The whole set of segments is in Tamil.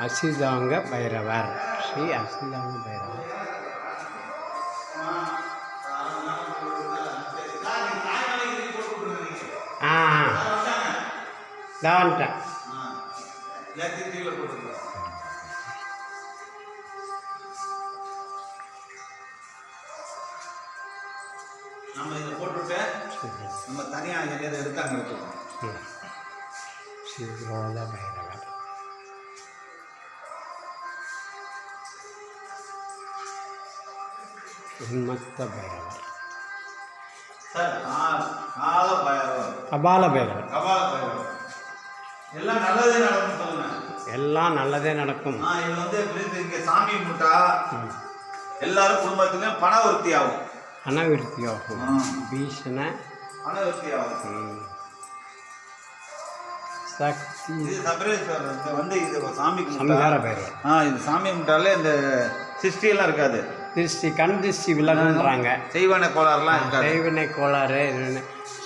அசிதாங்க பைரவர், ஸ்ரீ அசிதாங்க பைரவர். தான்ட்டேன் நம்ம இதை போட்டுவிட்டு நம்ம தனியாக எங்கேயாவது எடுத்தாங்க இருக்கோம். ஸ்ரீரோத பைரவர். உன்மத்த பைரவர், கபால பைரவர். எல்லாம் நல்லதே நடக்கும் சொல்லுங்க. எல்லாம் நல்லதே நடக்கும். இது வந்து இங்கே சாமி கும்பிட்டா எல்லாரும் குடும்பத்துலையும் பண விருத்தி ஆகும். பண விருத்தி ஆகும். பீஷண பண விருத்தி ஆகும். சக்தி வந்து இது சாமி சம்ஹார பைரவர். இது சாமி கும்பிட்டாலே இந்த சிருஷ்டியெல்லாம் இருக்காது. திருஷ்டி கண் திருஷ்டி விலகுன்றாங்க. செய்வனை கோளாறுலாம் இருக்காது. செய்வனை கோளாறு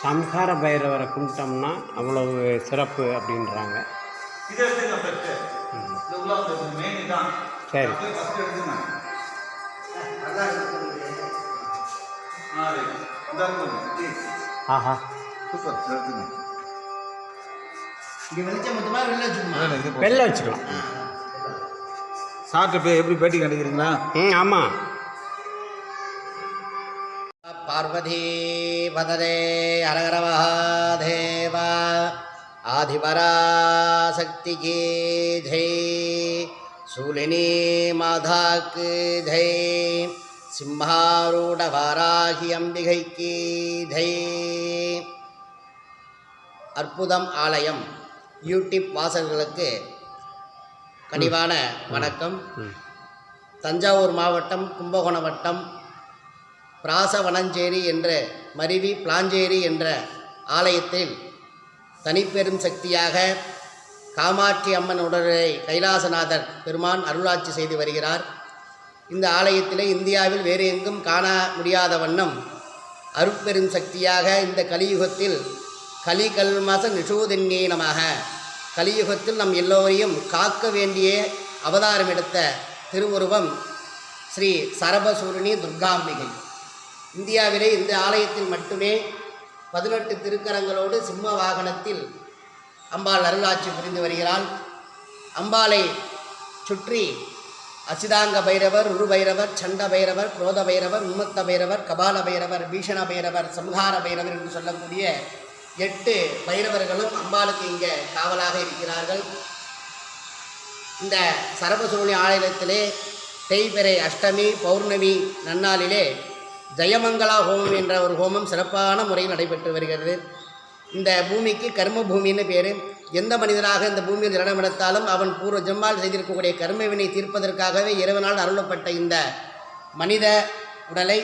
சம்ஹார பைரவரை கும்பிட்டோம்னா அவ்வளவு சிறப்பு அப்படின்றாங்க. சரி ஆஹா சூப்பர். வெளில வச்சுக்கலாம். சாப்பிட்டு போய் எப்படி பேட்டி கண்டுக்கிறீங்களா? ஆமாம். பார்வதி பதரே ஹரஹர மகாதேவ. ஆதிபராசக்திக்கு ஜெய். சூலினி மாதாக்கு ஜெய். சிம்ஹாரூட வாராகி அம்பிகைக்கு ஜெய். அற்புதம் ஆலயம் யூடியூப் வாசகர்களுக்கு கனிவான வணக்கம். தஞ்சாவூர் மாவட்டம் கும்பகோணம் வட்டம் பிராசவனஞ்சேரி என்ற மருவி பிளாஞ்சேரி என்ற ஆலயத்தில் தனிப்பெரும் சக்தியாக காமாட்சி அம்மன் உடலை கைலாசநாதர் பெருமான் அருளாட்சி செய்து வருகிறார். இந்த ஆலயத்திலே இந்தியாவில் வேறு எங்கும் காண முடியாத வண்ணம் அருட்பெரும் சக்தியாக இந்த கலியுகத்தில் கலிகல்மச நிஷூதின்யே நமக. கலியுகத்தில் நம் எல்லோரையும் காக்க வேண்டிய அவதாரம் எடுத்த திருவுருவம் ஸ்ரீ சரபசூரிணி துர்காம்பிகை. இந்தியாவிலே இந்த ஆலயத்தில் மட்டுமே 18 திருக்கரங்களோடு சிம்ம வாகனத்தில் அம்பாள் அருளாட்சி புரிந்து வருகிறாள். அம்பாளை சுற்றி அசிதாங்க பைரவர், உரு பைரவர், சண்ட பைரவர், குரோத பைரவர், உன்மத்த பைரவர், கபால பைரவர், பீஷண பைரவர், சம்ஹார பைரவர் என்று சொல்லக்கூடிய 8 பைரவர்களும் அம்பாளுக்கு இங்கே காவலாக இருக்கிறார்கள். இந்த சரபசூனி ஆலயத்திலே தேய்பிறை அஷ்டமி பௌர்ணமி நன்னாளிலே ஜெயமங்களா ஹோமம் என்ற ஒரு ஹோமம் சிறப்பான முறையில் நடைபெற்று வருகிறது. இந்த பூமிக்கு கர்ம பூமின்னு பேர். எந்த மனிதனாக இந்த பூமியில் இடமெடுத்தாலும் அவன் பூர்வ ஜென்மால் செய்திருக்கக்கூடிய கர்மவினை தீர்ப்பதற்காகவே இறைவனால் அருளப்பட்ட இந்த மனித உடலை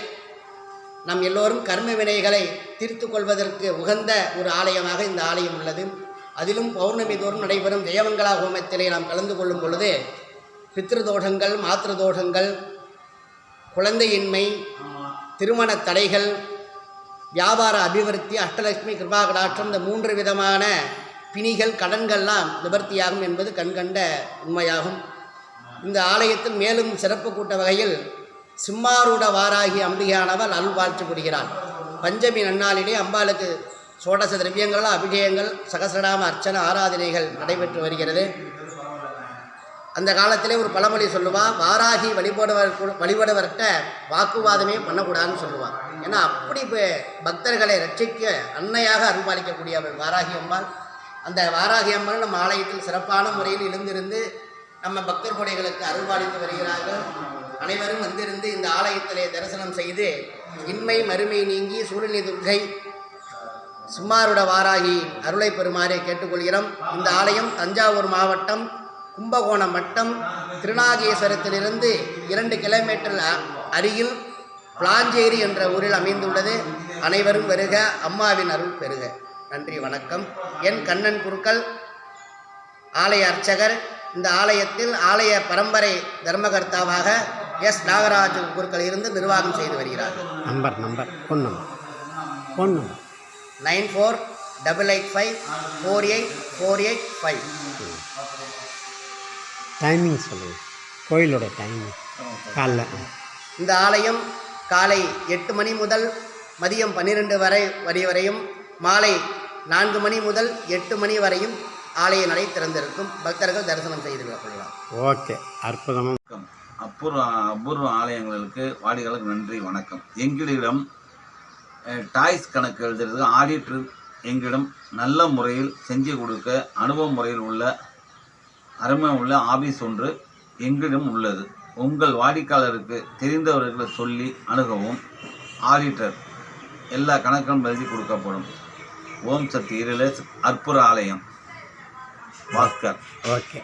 நம் எல்லோரும் கர்ம வினைகளை தீர்த்து கொள்வதற்கு உகந்த ஒரு ஆலயமாக இந்த ஆலயம் உள்ளது. அதிலும் பௌர்ணமி தோறும் நடைபெறும் ஜெயமங்களா ஹோமத்திலே நாம் கலந்து கொள்ளும் பொழுது பித்ருதோஷங்கள், மாத்திருதோஷங்கள், குழந்தையின்மை, திருமண தடைகள், வியாபார அபிவிருத்தி, அஷ்டலட்சுமி கிருபாகடாட்சம், இந்த 3 விதமான பிணிகள் கடன்கள்லாம் நிவர்த்தியாகும் என்பது கண்கண்ட உண்மையாகும். இந்த ஆலயத்தில் மேலும் சிறப்பு கூட்ட வகையில் சிம்மாரூட வாராகி அம்பிகையானவர் அருள்வாழ்ச்சி புரிகிறார். பஞ்சமி நன்னாளிலே அம்பாளுக்கு சோடச திரவியங்கள், அபிஷேகங்கள், சகசிரநாம அர்ச்சனை ஆராதனைகள் நடைபெற்று வருகிறது. அந்த காலத்திலே ஒரு பழமொழி சொல்லுவாள், வாராகி வழிபடுவர்கிட்ட வாக்குவாதமே பண்ணக்கூடாதுன்னு சொல்லுவாள். ஏன்னா அப்படி பக்தர்களை ரட்சிக்க அன்னையாக அருள்பாலிக்கக்கூடிய அவள் வாராகி அம்பாள். அந்த வாராகி அம்பாள் நம்ம ஆலயத்தில் சிறப்பான முறையில் எழுந்திருந்து நம்ம பக்தர் கொடைகளுக்கு அருள்பாலித்து வருகிறார்கள். அனைவரும் வந்திருந்து இந்த ஆலயத்திலே தரிசனம் செய்து இன்மை மறுமை நீங்கி சூழினி துர்கை சிம்மாருட வாராகி அருளை பெறுமாறே கேட்டுக்கொள்கிறோம். இந்த ஆலயம் தஞ்சாவூர் மாவட்டம் கும்பகோணம் வட்டம் திருநாகேஸ்வரத்திலிருந்து 2 கிலோமீட்டர் அருகில் பிளாஞ்சேரி என்ற ஊரில் அமைந்துள்ளது. அனைவரும் வருக, அம்மாவின் அருள் பெறுக. நன்றி, வணக்கம். என் கண்ணன் குருக்கள், ஆலய அர்ச்சகர். இந்த ஆலயத்தில் ஆலய பரம்பரை தர்மகர்த்தாவாக எஸ் நாகராஜ குருக்கள் இருந்து நிர்வாகம் செய்து வருகிறார். Phone number 9488548485. டைமிங் சொல்லுங்கள், கோயிலோட டைமிங். காலைல இந்த ஆலயம் காலை 8 மணி முதல் மதியம் 12 வரையும், மாலை 4 மணி முதல் 8 மணி வரையும் ஆலய நடை திறந்திருக்கும். பக்தர்கள் தரிசனம் செய்து கொள்ளலாம். ஓகே, அற்புதமாக. அபூர்வ ஆலயங்களுக்கு வாடிகளுக்கு நன்றி, வணக்கம். எங்களிடம் டாய்ஸ் கணக்கு எழுதுறது ஆடிட்டர் எங்களிடம் நல்ல முறையில் செஞ்சு கொடுக்க அனுபவ முறையில் உள்ள அருமை உள்ள ஆபீஸ் ஒன்று எங்களிடம் உள்ளது. உங்கள் வாடிக்கையாளருக்கு தெரிந்தவர்களை சொல்லி அணுகவும். ஆடிட்டர் எல்லா கணக்கும் எழுதி கொடுக்கப்படும். ஓம் சக்தி ரியல் எஸ்டேட் அற்புத ஆலயம், பாஸ்கர். ஓகே.